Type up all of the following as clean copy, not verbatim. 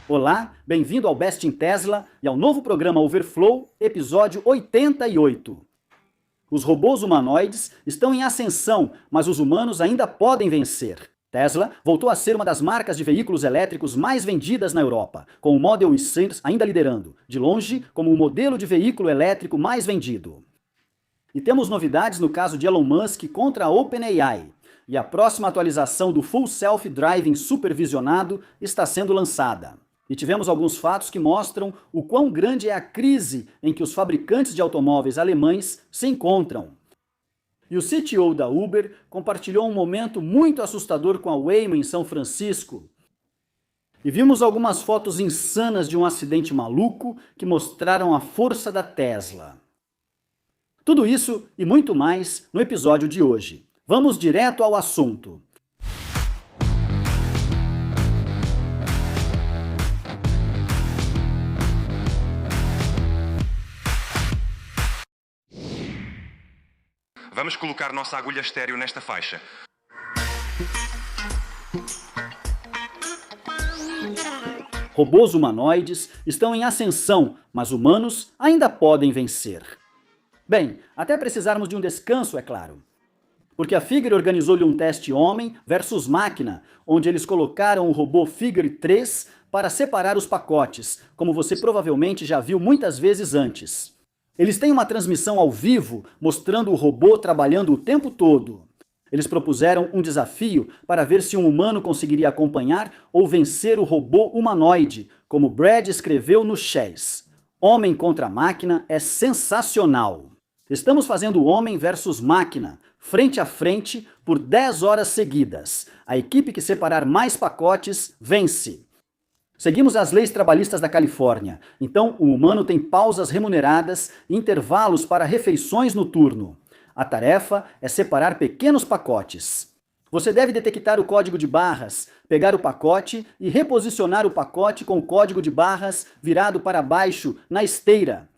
Olá, bem-vindo ao Best in Tesla e ao novo programa Overflow, episódio 88. Os robôs humanoides estão em ascensão, mas os humanos ainda podem vencer. Tesla voltou a ser uma das marcas de veículos elétricos mais vendidas na Europa, com o Model 3 ainda liderando, de longe, como o modelo de veículo elétrico mais vendido. E temos novidades no caso de Elon Musk contra a OpenAI. E a próxima atualização do Full Self Driving supervisionado está sendo lançada. E tivemos alguns fatos que mostram o quão grande é a crise em que os fabricantes de automóveis alemães se encontram. E o CTO da Uber compartilhou um momento muito assustador com a Waymo em São Francisco. E vimos algumas fotos insanas de um acidente maluco que mostraram a força da Tesla. Tudo isso e muito mais no episódio de hoje. Vamos direto ao assunto. Vamos colocar nossa agulha estéreo nesta faixa. Robôs humanoides estão em ascensão, mas humanos ainda podem vencer. Bem, até precisarmos de um descanso, é claro. Porque a Figure organizou-lhe um teste homem versus máquina, onde eles colocaram o robô Figure 3 para separar os pacotes, como você provavelmente já viu muitas vezes antes. Eles têm uma transmissão ao vivo, mostrando o robô trabalhando o tempo todo. Eles propuseram um desafio para ver se um humano conseguiria acompanhar ou vencer o robô humanoide, como Brad escreveu no Chess. Homem contra máquina é sensacional. Estamos fazendo homem versus máquina, frente a frente, por 10 horas seguidas. A equipe que separar mais pacotes vence. Seguimos as leis trabalhistas da Califórnia, então o humano tem pausas remuneradas e intervalos para refeições no turno. A tarefa é separar pequenos pacotes. Você deve detectar o código de barras, pegar o pacote e reposicionar o pacote com o código de barras virado para baixo na esteira.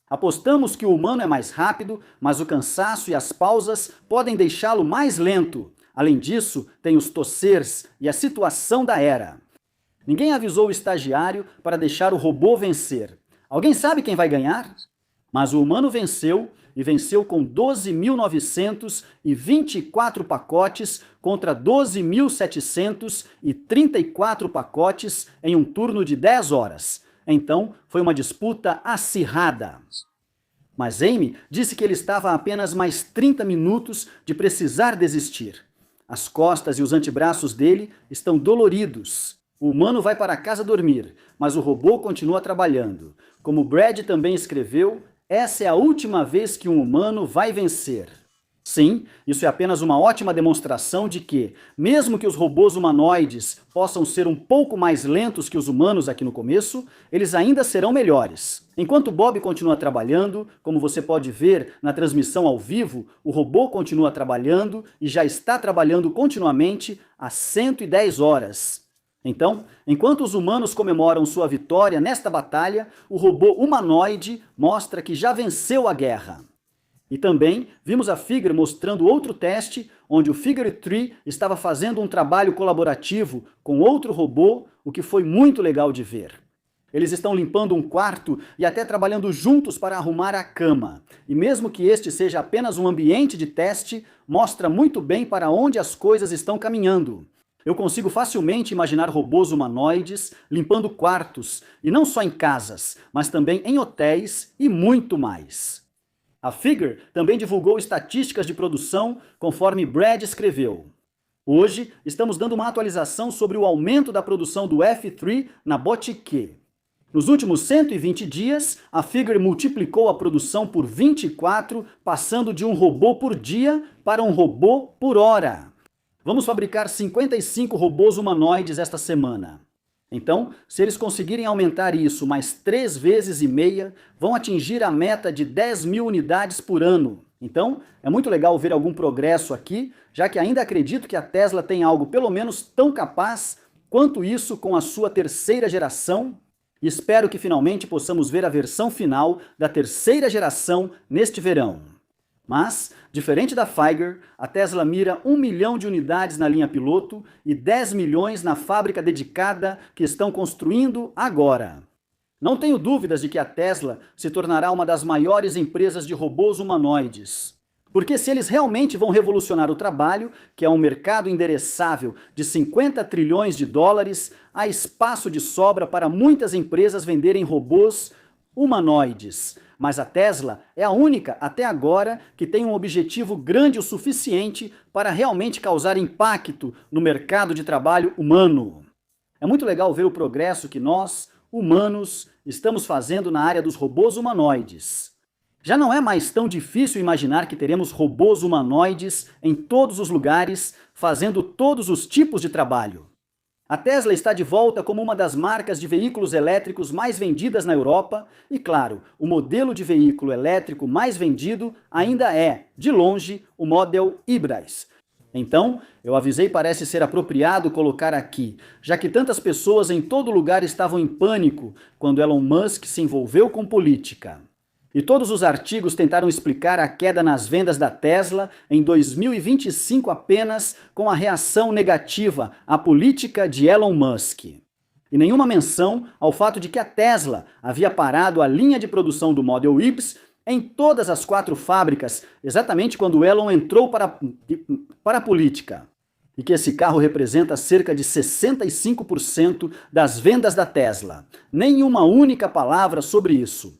Apostamos que o humano é mais rápido, mas o cansaço e as pausas podem deixá-lo mais lento. Além disso, tem os tossers e a situação da era. Ninguém avisou o estagiário para deixar o robô vencer. Alguém sabe quem vai ganhar? Mas o humano venceu, e venceu com 12.924 pacotes contra 12.734 pacotes em um turno de 10 horas. Então, foi uma disputa acirrada. Mas Amy disse que ele estava a apenas mais 30 minutos de precisar desistir. As costas e os antebraços dele estão doloridos. O humano vai para casa dormir, mas o robô continua trabalhando. Como Brad também escreveu, essa é a última vez que um humano vai vencer. Sim, isso é apenas uma ótima demonstração de que, mesmo que os robôs humanoides possam ser um pouco mais lentos que os humanos aqui no começo, eles ainda serão melhores. Enquanto Bob continua trabalhando, como você pode ver na transmissão ao vivo, o robô continua trabalhando e já está trabalhando continuamente há 110 horas. Então, enquanto os humanos comemoram sua vitória nesta batalha, o robô humanoide mostra que já venceu a guerra. E também vimos a Figure mostrando outro teste, onde o Figure 3 estava fazendo um trabalho colaborativo com outro robô, o que foi muito legal de ver. Eles estão limpando um quarto e até trabalhando juntos para arrumar a cama. E mesmo que este seja apenas um ambiente de teste, mostra muito bem para onde as coisas estão caminhando. Eu consigo facilmente imaginar robôs humanoides limpando quartos, e não só em casas, mas também em hotéis e muito mais. A Figure também divulgou estatísticas de produção, conforme Brad escreveu. Hoje, estamos dando uma atualização sobre o aumento da produção do F3 na Botique. Nos últimos 120 dias, a Figure multiplicou a produção por 24, passando de um robô por dia para um robô por hora. Vamos fabricar 55 robôs humanoides esta semana. Então, se eles conseguirem aumentar isso mais 3,5 vezes, vão atingir a meta de 10.000 unidades por ano. Então, é muito legal ver algum progresso aqui, já que ainda acredito que a Tesla tem algo pelo menos tão capaz quanto isso com a sua terceira geração. E espero que finalmente possamos ver a versão final da terceira geração neste verão. Mas, diferente da Figer, a Tesla mira 1 milhão de unidades na linha piloto e 10 milhões na fábrica dedicada que estão construindo agora. Não tenho dúvidas de que a Tesla se tornará uma das maiores empresas de robôs humanoides. Porque se eles realmente vão revolucionar o trabalho, que é um mercado endereçável de 50 trilhões de dólares, há espaço de sobra para muitas empresas venderem robôs humanoides. Mas a Tesla é a única, até agora, que tem um objetivo grande o suficiente para realmente causar impacto no mercado de trabalho humano. É muito legal ver o progresso que nós, humanos, estamos fazendo na área dos robôs humanoides. Já não é mais tão difícil imaginar que teremos robôs humanoides em todos os lugares, fazendo todos os tipos de trabalho. A Tesla está de volta como uma das marcas de veículos elétricos mais vendidas na Europa e, claro, o modelo de veículo elétrico mais vendido ainda é, de longe, o Model Hybrid. Então, eu avisei, parece ser apropriado colocar aqui, já que tantas pessoas em todo lugar estavam em pânico quando Elon Musk se envolveu com política. E todos os artigos tentaram explicar a queda nas vendas da Tesla em 2025 apenas com a reação negativa à política de Elon Musk. E nenhuma menção ao fato de que a Tesla havia parado a linha de produção do Model Y em todas as 4 fábricas, exatamente quando Elon entrou para a política. E que esse carro representa cerca de 65% das vendas da Tesla. Nenhuma única palavra sobre isso.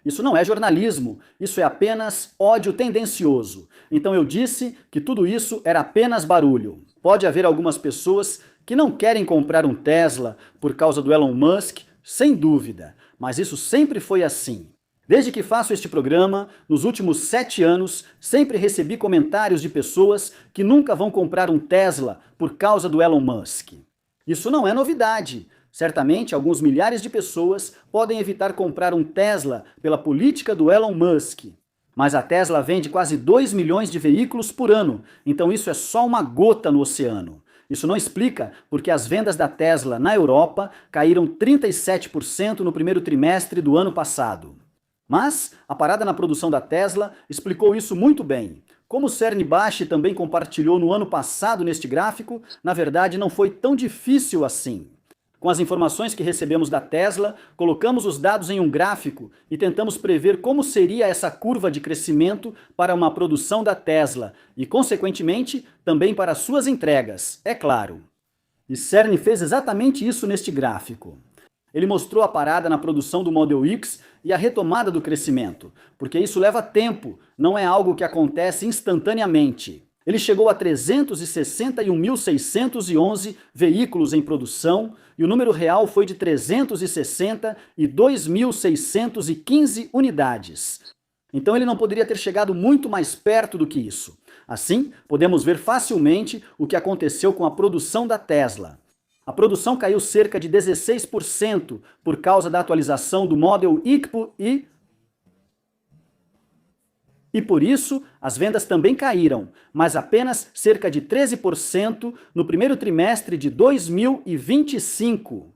Isso não é jornalismo, isso é apenas ódio tendencioso. Então eu disse que tudo isso era apenas barulho. Pode haver algumas pessoas que não querem comprar um Tesla por causa do Elon Musk, sem dúvida, mas isso sempre foi assim. Desde que faço este programa, nos últimos 7 anos, sempre recebi comentários de pessoas que nunca vão comprar um Tesla por causa do Elon Musk. Isso não é novidade. Certamente, alguns milhares de pessoas podem evitar comprar um Tesla pela política do Elon Musk. Mas a Tesla vende quase 2 milhões de veículos por ano, então isso é só uma gota no oceano. Isso não explica porque as vendas da Tesla na Europa caíram 37% no primeiro trimestre do ano passado. Mas a parada na produção da Tesla explicou isso muito bem. Como o Cerny-Bash também compartilhou no ano passado neste gráfico, na verdade não foi tão difícil assim. Com as informações que recebemos da Tesla, colocamos os dados em um gráfico e tentamos prever como seria essa curva de crescimento para uma produção da Tesla e, consequentemente, também para suas entregas, é claro. E Cerny fez exatamente isso neste gráfico. Ele mostrou a parada na produção do Model X e a retomada do crescimento, porque isso leva tempo, não é algo que acontece instantaneamente. Ele chegou a 361.611 veículos em produção e o número real foi de 362.615 unidades. Então ele não poderia ter chegado muito mais perto do que isso. Assim, podemos ver facilmente o que aconteceu com a produção da Tesla. A produção caiu cerca de 16% por causa da atualização do Model Y e por isso as vendas também caíram, mas apenas cerca de 13% no primeiro trimestre de 2025.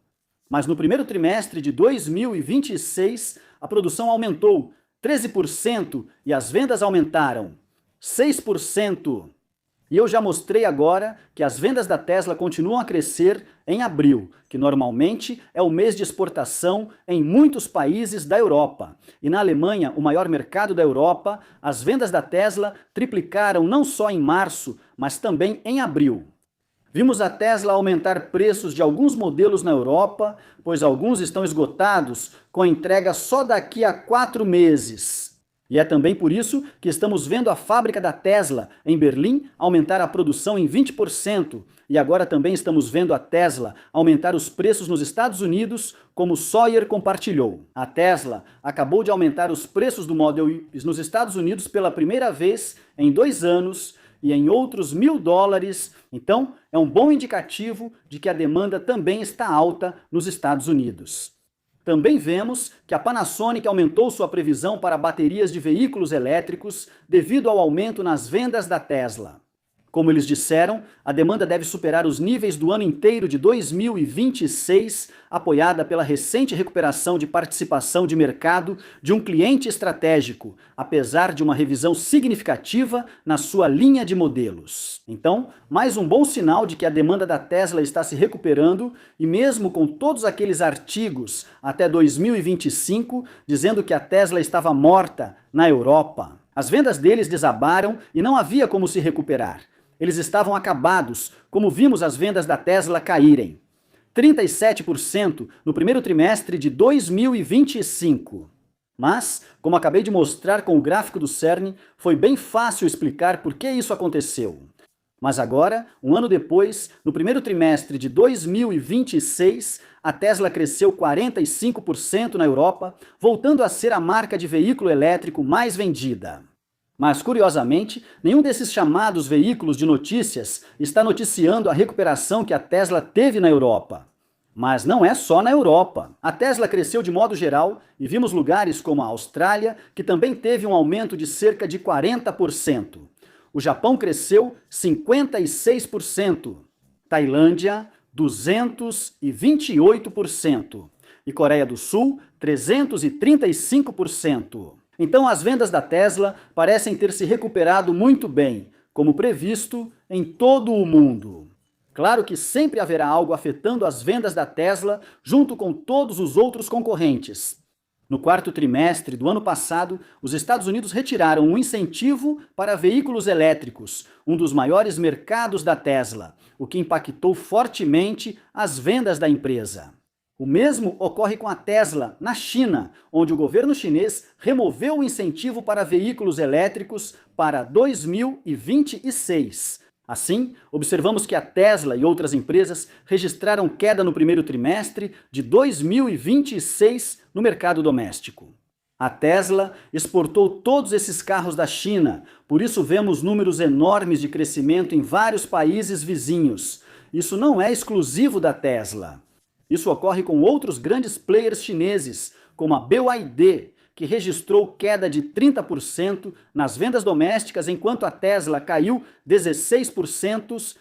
Mas no primeiro trimestre de 2026, a produção aumentou 13% e as vendas aumentaram 6%. E eu já mostrei agora que as vendas da Tesla continuam a crescer em abril, que normalmente é o mês de exportação em muitos países da Europa. E na Alemanha, o maior mercado da Europa, as vendas da Tesla triplicaram não só em março, mas também em abril. Vimos a Tesla aumentar preços de alguns modelos na Europa, pois alguns estão esgotados, com entrega só daqui a 4 meses. E é também por isso que estamos vendo a fábrica da Tesla, em Berlim, aumentar a produção em 20%. E agora também estamos vendo a Tesla aumentar os preços nos Estados Unidos, como Sawyer compartilhou. A Tesla acabou de aumentar os preços do Model Y nos Estados Unidos pela primeira vez em 2 anos e em outros $1.000. Então, é um bom indicativo de que a demanda também está alta nos Estados Unidos. Também vemos que a Panasonic aumentou sua previsão para baterias de veículos elétricos devido ao aumento nas vendas da Tesla. Como eles disseram, a demanda deve superar os níveis do ano inteiro de 2026, apoiada pela recente recuperação de participação de mercado de um cliente estratégico, apesar de uma revisão significativa na sua linha de modelos. Então, mais um bom sinal de que a demanda da Tesla está se recuperando, e mesmo com todos aqueles artigos até 2025 dizendo que a Tesla estava morta na Europa, as vendas deles desabaram e não havia como se recuperar. Eles estavam acabados, como vimos as vendas da Tesla caírem. 37% no primeiro trimestre de 2025. Mas, como acabei de mostrar com o gráfico do CERN, foi bem fácil explicar por que isso aconteceu. Mas agora, um ano depois, no primeiro trimestre de 2026, a Tesla cresceu 45% na Europa, voltando a ser a marca de veículo elétrico mais vendida. Mas, curiosamente, nenhum desses chamados veículos de notícias está noticiando a recuperação que a Tesla teve na Europa. Mas não é só na Europa. A Tesla cresceu de modo geral e vimos lugares como a Austrália, que também teve um aumento de cerca de 40%. O Japão cresceu 56%. Tailândia, 228%. E Coreia do Sul, 335%. Então as vendas da Tesla parecem ter se recuperado muito bem, como previsto, em todo o mundo. Claro que sempre haverá algo afetando as vendas da Tesla junto com todos os outros concorrentes. No quarto trimestre do ano passado, os Estados Unidos retiraram um incentivo para veículos elétricos, um dos maiores mercados da Tesla, o que impactou fortemente as vendas da empresa. O mesmo ocorre com a Tesla na China, onde o governo chinês removeu o incentivo para veículos elétricos para 2026. Assim, observamos que a Tesla e outras empresas registraram queda no primeiro trimestre de 2026 no mercado doméstico. A Tesla exportou todos esses carros da China, por isso vemos números enormes de crescimento em vários países vizinhos. Isso não é exclusivo da Tesla. Isso ocorre com outros grandes players chineses, como a BYD, que registrou queda de 30% nas vendas domésticas, enquanto a Tesla caiu 16%.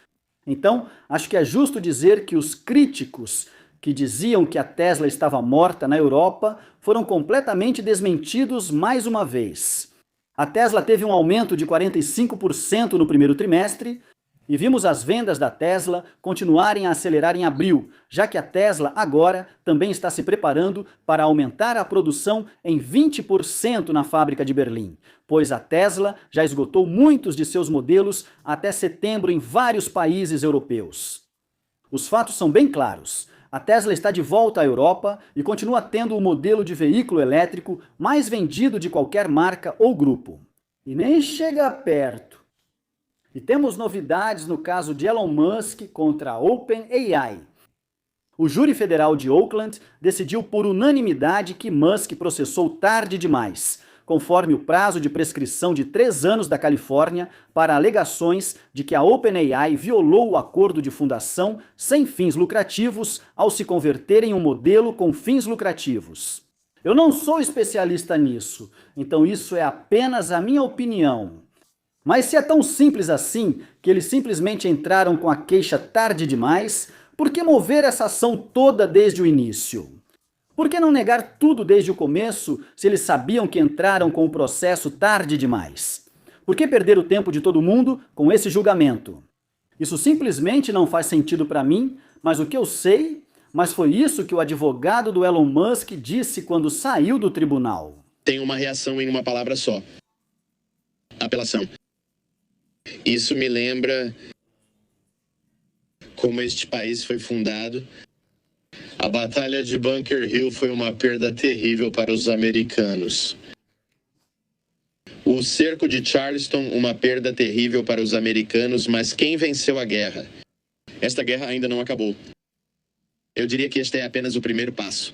Então, acho que é justo dizer que os críticos que diziam que a Tesla estava morta na Europa foram completamente desmentidos mais uma vez. A Tesla teve um aumento de 45% no primeiro trimestre, e vimos as vendas da Tesla continuarem a acelerar em abril, já que a Tesla agora também está se preparando para aumentar a produção em 20% na fábrica de Berlim, pois a Tesla já esgotou muitos de seus modelos até setembro em vários países europeus. Os fatos são bem claros. A Tesla está de volta à Europa e continua tendo o modelo de veículo elétrico mais vendido de qualquer marca ou grupo. E nem chega perto. E temos novidades no caso de Elon Musk contra a OpenAI. O júri federal de Oakland decidiu por unanimidade que Musk processou tarde demais, conforme o prazo de prescrição de 3 anos da Califórnia para alegações de que a OpenAI violou o acordo de fundação sem fins lucrativos ao se converter em um modelo com fins lucrativos. Eu não sou especialista nisso, então isso é apenas a minha opinião. Mas se é tão simples assim, que eles simplesmente entraram com a queixa tarde demais, por que mover essa ação toda desde o início? Por que não negar tudo desde o começo, se eles sabiam que entraram com o processo tarde demais? Por que perder o tempo de todo mundo com esse julgamento? Isso simplesmente não faz sentido para mim, mas o que eu sei, mas foi isso que o advogado do Elon Musk disse quando saiu do tribunal. Tem uma reação em uma palavra só. Apelação. Isso me lembra como este país foi fundado. A Batalha de Bunker Hill foi uma perda terrível para os americanos. O cerco de Charleston, uma perda terrível para os americanos, mas quem venceu a guerra? Esta guerra ainda não acabou. Eu diria que este é apenas o primeiro passo.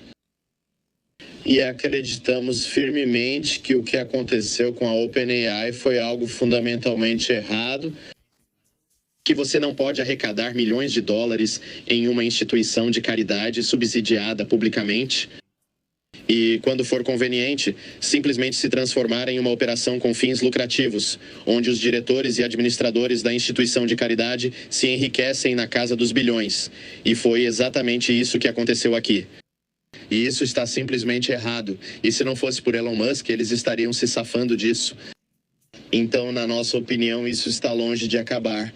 E acreditamos firmemente que o que aconteceu com a OpenAI foi algo fundamentalmente errado, que você não pode arrecadar milhões de dólares em uma instituição de caridade subsidiada publicamente e, quando for conveniente, simplesmente se transformar em uma operação com fins lucrativos, onde os diretores e administradores da instituição de caridade se enriquecem na casa dos bilhões. E foi exatamente isso que aconteceu aqui. E isso está simplesmente errado. E se não fosse por Elon Musk, eles estariam se safando disso. Então, na nossa opinião, isso está longe de acabar.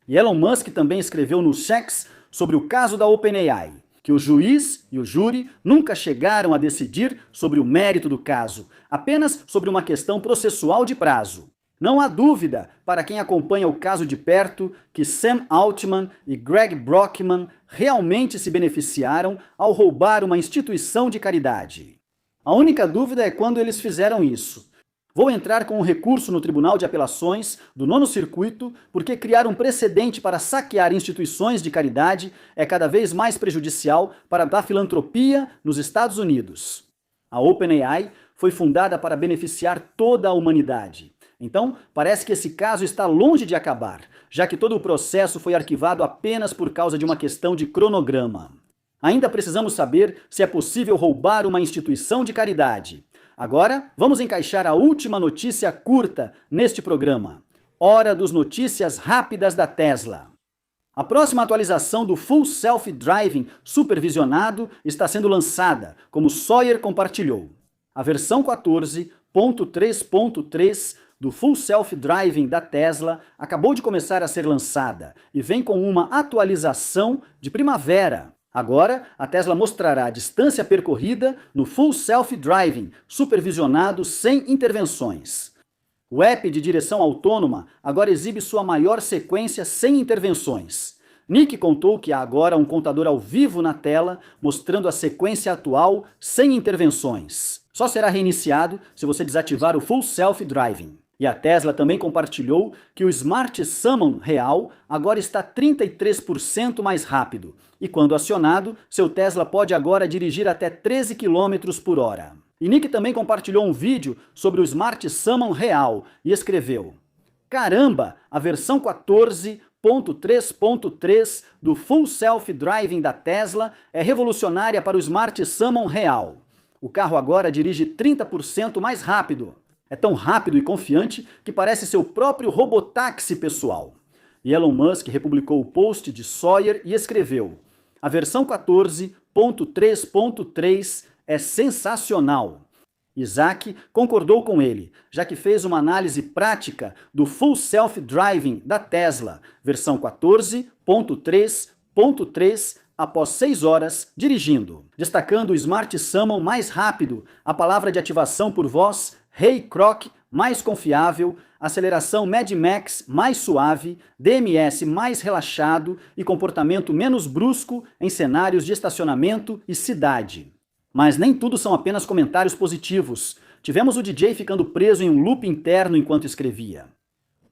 E Elon Musk também escreveu no X sobre o caso da OpenAI, que o juiz e o júri nunca chegaram a decidir sobre o mérito do caso, apenas sobre uma questão processual de prazo. Não há dúvida, para quem acompanha o caso de perto, que Sam Altman e Greg Brockman realmente se beneficiaram ao roubar uma instituição de caridade. A única dúvida é quando eles fizeram isso. Vou entrar com um recurso no Tribunal de Apelações do 9º Circuito, porque criar um precedente para saquear instituições de caridade é cada vez mais prejudicial para a filantropia nos Estados Unidos. A OpenAI foi fundada para beneficiar toda a humanidade. Então, parece que esse caso está longe de acabar, já que todo o processo foi arquivado apenas por causa de uma questão de cronograma. Ainda precisamos saber se é possível roubar uma instituição de caridade. Agora, vamos encaixar a última notícia curta neste programa. Hora dos notícias rápidas da Tesla. A próxima atualização do Full Self Driving supervisionado está sendo lançada, como Sawyer compartilhou. A versão 14.3.3 do Full Self Driving da Tesla acabou de começar a ser lançada e vem com uma atualização de primavera. Agora, a Tesla mostrará a distância percorrida no Full Self Driving, supervisionado sem intervenções. O app de direção autônoma agora exibe sua maior sequência sem intervenções. Nick contou que há agora um contador ao vivo na tela, mostrando a sequência atual sem intervenções. Só será reiniciado se você desativar o Full Self Driving. E a Tesla também compartilhou que o Smart Summon real agora está 33% mais rápido. E quando acionado, seu Tesla pode agora dirigir até 13 km por hora. E Nick também compartilhou um vídeo sobre o Smart Summon real e escreveu: "Caramba, a versão 14.3.3 do Full Self Driving da Tesla é revolucionária para o Smart Summon real. O carro agora dirige 30% mais rápido. É tão rápido e confiante que parece seu próprio robotáxi pessoal." E Elon Musk republicou o post de Sawyer e escreveu: "A versão 14.3.3 é sensacional." Isaac concordou com ele, já que fez uma análise prática do Full Self Driving da Tesla, versão 14.3.3, após 6 horas dirigindo. Destacando o Smart Summon mais rápido, a palavra de ativação por voz Hey Croc mais confiável, aceleração Mad Max mais suave, DMS mais relaxado e comportamento menos brusco em cenários de estacionamento e cidade. Mas nem tudo são apenas comentários positivos. Tivemos o DJ ficando preso em um loop interno enquanto escrevia.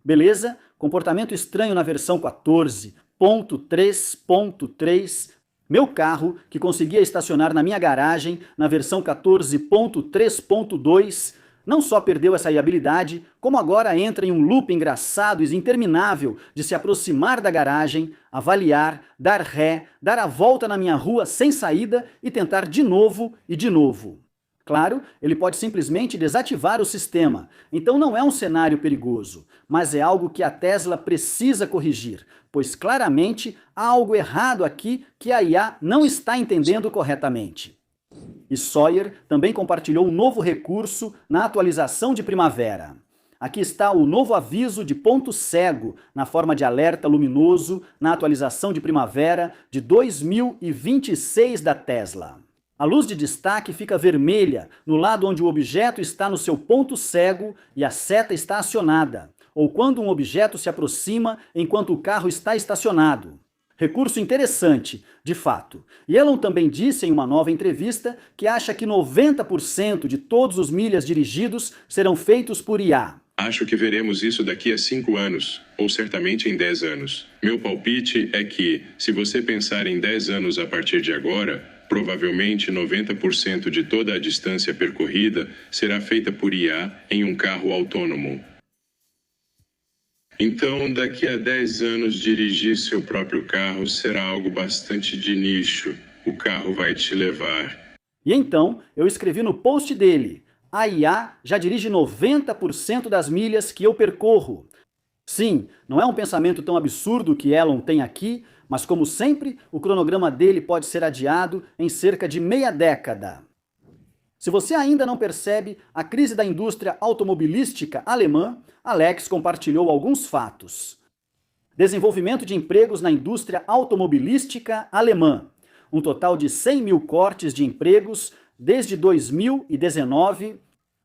Beleza, comportamento estranho na versão 14.3.3. Meu carro, que conseguia estacionar na minha garagem na versão 14.3.2, não só perdeu essa habilidade, como agora entra em um loop engraçado e interminável de se aproximar da garagem, avaliar, dar ré, dar a volta na minha rua sem saída e tentar de novo e de novo. Claro, ele pode simplesmente desativar o sistema, então não é um cenário perigoso, mas é algo que a Tesla precisa corrigir, pois claramente há algo errado aqui que a IA não está entendendo corretamente. E Sawyer também compartilhou um novo recurso na atualização de primavera. Aqui está o novo aviso de ponto cego, na forma de alerta luminoso, na atualização de primavera de 2026 da Tesla. A luz de destaque fica vermelha no lado onde o objeto está no seu ponto cego e a seta está acionada, ou quando um objeto se aproxima enquanto o carro está estacionado. Recurso interessante, de fato. E Elon também disse em uma nova entrevista que acha que 90% de todos os milhas dirigidos serão feitos por IA. Acho que veremos isso daqui a 5 anos, ou certamente em 10 anos. Meu palpite é que, se você pensar em 10 anos a partir de agora, provavelmente 90% de toda a distância percorrida será feita por IA em um carro autônomo. Então, daqui a 10 anos, dirigir seu próprio carro será algo bastante de nicho. O carro vai te levar. E então eu escrevi no post dele: a IA já dirige 90% das milhas que eu percorro. Sim, não é um pensamento tão absurdo que Elon tem aqui, mas como sempre, o cronograma dele pode ser adiado em cerca de meia década. Se você ainda não percebe a crise da indústria automobilística alemã, Alex compartilhou alguns fatos. Desenvolvimento de empregos na indústria automobilística alemã. Um total de 100 mil cortes de empregos desde 2019.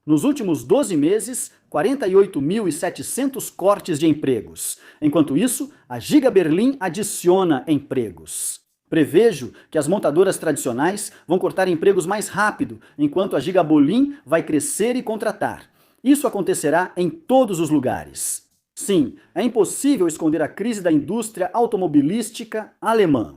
Nos últimos 12 meses, 48.700 cortes de empregos. Enquanto isso, a Giga Berlin adiciona empregos. Prevejo que as montadoras tradicionais vão cortar empregos mais rápido, enquanto a Giga Berlin vai crescer e contratar. Isso acontecerá em todos os lugares. Sim, é impossível esconder a crise da indústria automobilística alemã.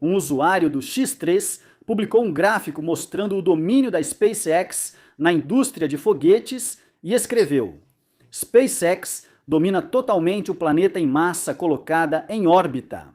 Um usuário do X3 publicou um gráfico mostrando o domínio da SpaceX na indústria de foguetes e escreveu: SpaceX domina totalmente o planeta em massa colocada em órbita.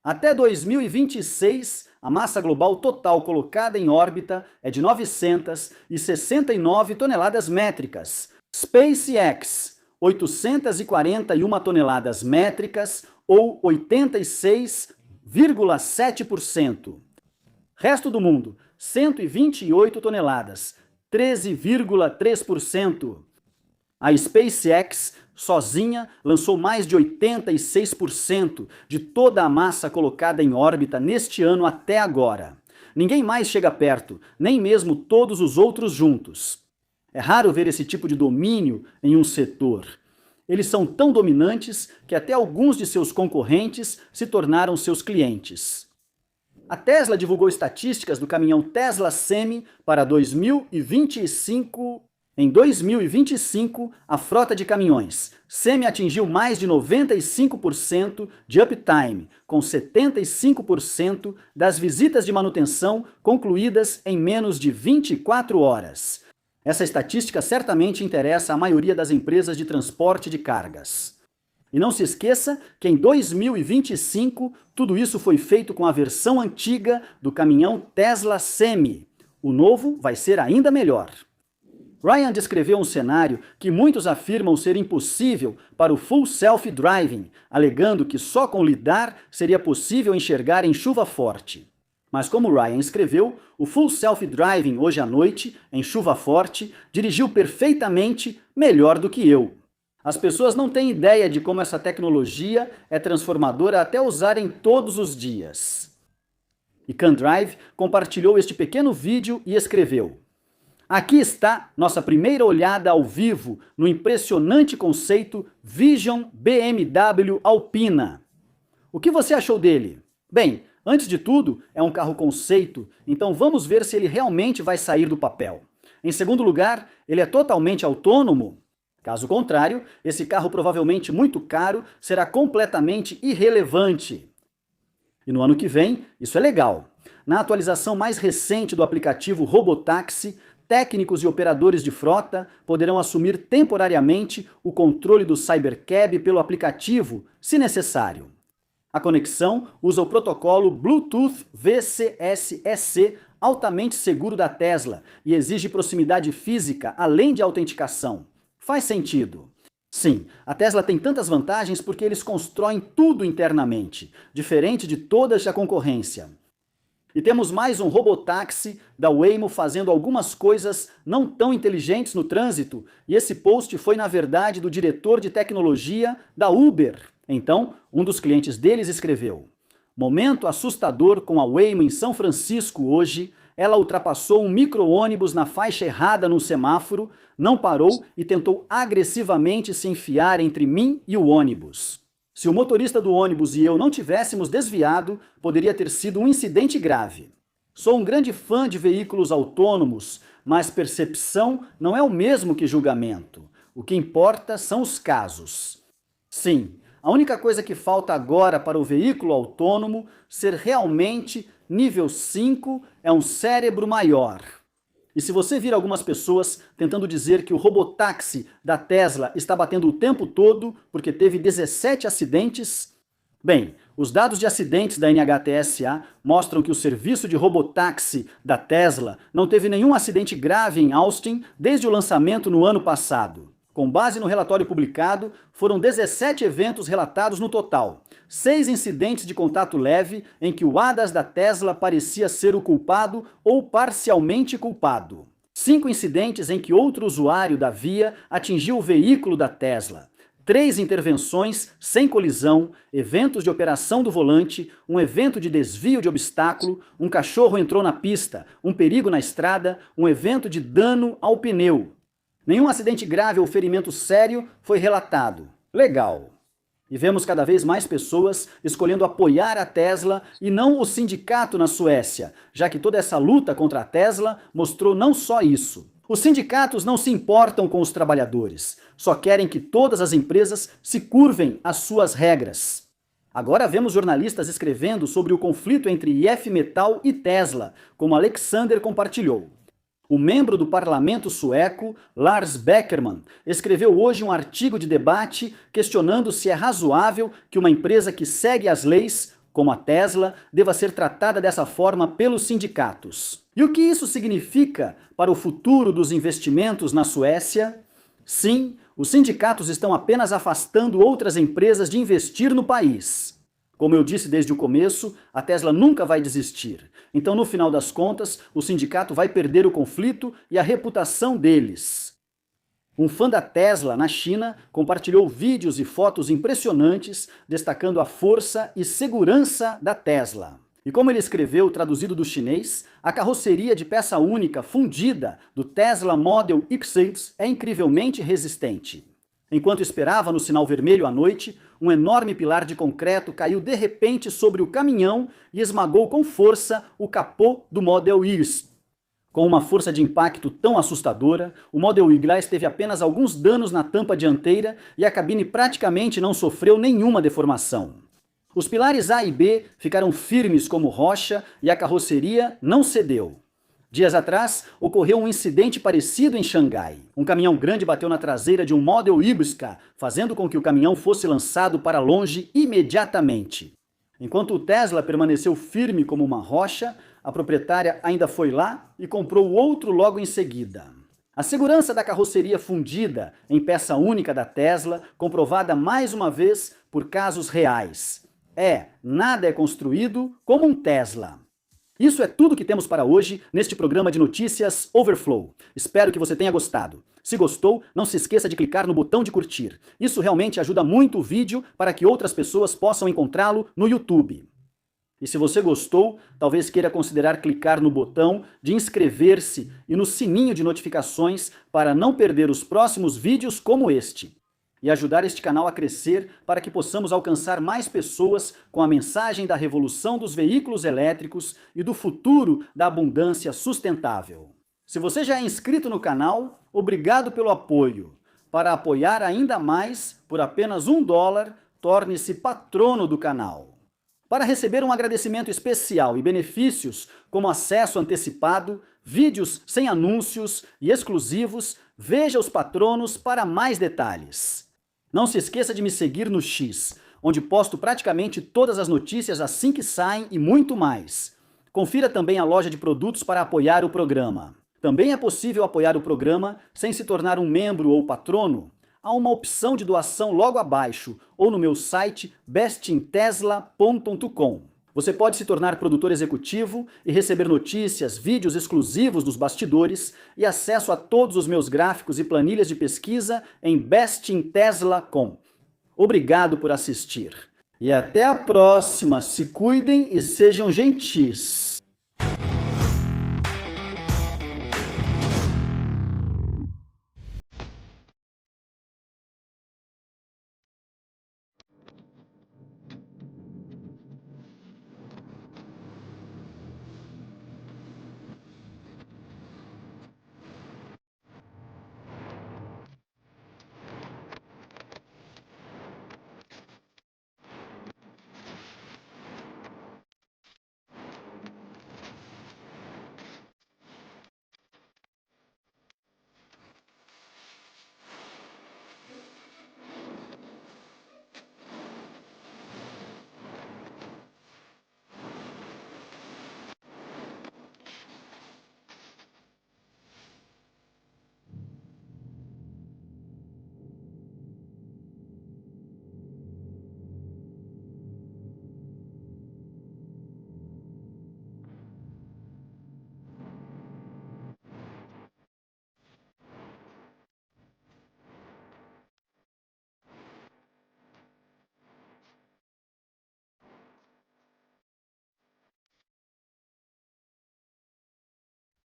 Até 2026, a massa global total colocada em órbita é de 969 toneladas métricas. SpaceX, 841 toneladas métricas, ou 86,7%. Resto do mundo, 128 toneladas, 13,3%. A SpaceX, sozinha, lançou mais de 86% de toda a massa colocada em órbita neste ano até agora. Ninguém mais chega perto, nem mesmo todos os outros juntos. É raro ver esse tipo de domínio em um setor. Eles são tão dominantes que até alguns de seus concorrentes se tornaram seus clientes. A Tesla divulgou estatísticas do caminhão Tesla Semi para 2025. Em 2025, a frota de caminhões Semi atingiu mais de 95% de uptime, com 75% das visitas de manutenção concluídas em menos de 24 horas. Essa estatística certamente interessa à maioria das empresas de transporte de cargas. E não se esqueça que em 2025, tudo isso foi feito com a versão antiga do caminhão Tesla Semi. O novo vai ser ainda melhor. Ryan descreveu um cenário que muitos afirmam ser impossível para o Full Self-Driving, alegando que só com lidar seria possível enxergar em chuva forte. Mas como Ryan escreveu, o Full Self-Driving hoje à noite, em chuva forte, dirigiu perfeitamente melhor do que eu. As pessoas não têm ideia de como essa tecnologia é transformadora até usarem todos os dias. E CanDrive compartilhou este pequeno vídeo e escreveu: aqui está nossa primeira olhada ao vivo no impressionante conceito Vision BMW Alpina. O que você achou dele? Bem, antes de tudo, é um carro conceito, então vamos ver se ele realmente vai sair do papel. Em segundo lugar, ele é totalmente autônomo? Caso contrário, esse carro provavelmente muito caro será completamente irrelevante. E no ano que vem, isso é legal. Na atualização mais recente do aplicativo Robotaxi, técnicos e operadores de frota poderão assumir temporariamente o controle do Cybercab pelo aplicativo, se necessário. A conexão usa o protocolo Bluetooth VCSEC altamente seguro da Tesla e exige proximidade física além de autenticação. Faz sentido. Sim, a Tesla tem tantas vantagens porque eles constroem tudo internamente, diferente de todas a concorrência. E temos mais um robotáxi da Waymo fazendo algumas coisas não tão inteligentes no trânsito, e esse post foi na verdade do diretor de tecnologia da Uber. Então, um dos clientes deles escreveu: momento assustador com a Waymo em São Francisco hoje. Ela ultrapassou um micro-ônibus na faixa errada no semáforo, não parou e tentou agressivamente se enfiar entre mim e o ônibus. Se o motorista do ônibus e eu não tivéssemos desviado, poderia ter sido um incidente grave. Sou um grande fã de veículos autônomos, mas percepção não é o mesmo que julgamento. O que importa são os casos. Sim, a única coisa que falta agora para o veículo autônomo ser realmente nível 5 é um cérebro maior. E se você vir algumas pessoas tentando dizer que o robotáxi da Tesla está batendo o tempo todo porque teve 17 acidentes, bem, Os dados de acidentes da NHTSA mostram que o serviço de robotáxi da Tesla não teve nenhum acidente grave em Austin desde o lançamento no ano passado. Com base no relatório publicado, foram 17 eventos relatados no total, 6 incidentes de contato leve em que o ADAS da Tesla parecia ser o culpado ou parcialmente culpado. 5 incidentes em que outro usuário da via atingiu o veículo da Tesla. 3 intervenções sem colisão, eventos de operação do volante, um evento de desvio de obstáculo, um cachorro entrou na pista, um perigo na estrada, um evento de dano ao pneu. Nenhum acidente grave ou ferimento sério foi relatado. Legal. E vemos cada vez mais pessoas escolhendo apoiar a Tesla e não o sindicato na Suécia, já que toda essa luta contra a Tesla mostrou não só isso. Os sindicatos não se importam com os trabalhadores, só querem que todas as empresas se curvem às suas regras. Agora vemos jornalistas escrevendo sobre o conflito entre IF Metal e Tesla, como Alexander compartilhou. O membro do parlamento sueco, Lars Beckerman, escreveu hoje um artigo de debate questionando se é razoável que uma empresa que segue as leis, como a Tesla, deva ser tratada dessa forma pelos sindicatos. E o que isso significa para o futuro dos investimentos na Suécia? Sim, os sindicatos estão apenas afastando outras empresas de investir no país. Como eu disse desde o começo, a Tesla nunca vai desistir. Então, no final das contas, o sindicato vai perder o conflito e a reputação deles. Um fã da Tesla na China compartilhou vídeos e fotos impressionantes destacando a força e segurança da Tesla. E como ele escreveu, traduzido do chinês, a carroceria de peça única fundida do Tesla Model X6 é incrivelmente resistente. Enquanto esperava no sinal vermelho à noite, um enorme pilar de concreto caiu de repente sobre o caminhão e esmagou com força o capô do Model X. Com uma força de impacto tão assustadora, o Model Y teve apenas alguns danos na tampa dianteira e a cabine praticamente não sofreu nenhuma deformação. Os pilares A e B ficaram firmes como rocha e a carroceria não cedeu. Dias atrás, ocorreu um incidente parecido em Xangai. Um caminhão grande bateu na traseira de um Model Ibisca, fazendo com que o caminhão fosse lançado para longe imediatamente. Enquanto o Tesla permaneceu firme como uma rocha, a proprietária ainda foi lá e comprou outro logo em seguida. A segurança da carroceria fundida em peça única da Tesla, comprovada mais uma vez por casos reais. Nada é construído como um Tesla. Isso é tudo que temos para hoje neste programa de notícias Overflow. Espero que você tenha gostado. Se gostou, não se esqueça de clicar no botão de curtir. Isso realmente ajuda muito o vídeo para que outras pessoas possam encontrá-lo no YouTube. E se você gostou, talvez queira considerar clicar no botão de inscrever-se e no sininho de notificações para não perder os próximos vídeos como este. E ajudar este canal a crescer para que possamos alcançar mais pessoas com a mensagem da revolução dos veículos elétricos e do futuro da abundância sustentável. Se você já é inscrito no canal, obrigado pelo apoio. Para apoiar ainda mais, por apenas $1, torne-se patrono do canal. Para receber um agradecimento especial e benefícios como acesso antecipado, vídeos sem anúncios e exclusivos, veja os patronos para mais detalhes. Não se esqueça de me seguir no X, onde posto praticamente todas as notícias assim que saem e muito mais. Confira também a loja de produtos para apoiar o programa. Também é possível apoiar o programa sem se tornar um membro ou patrono. Há uma opção de doação logo abaixo ou no meu site bestintesla.com. Você pode se tornar produtor executivo e receber notícias, vídeos exclusivos dos bastidores e acesso a todos os meus gráficos e planilhas de pesquisa em bestintesla.com. Obrigado por assistir. E até a próxima. Se cuidem e sejam gentis.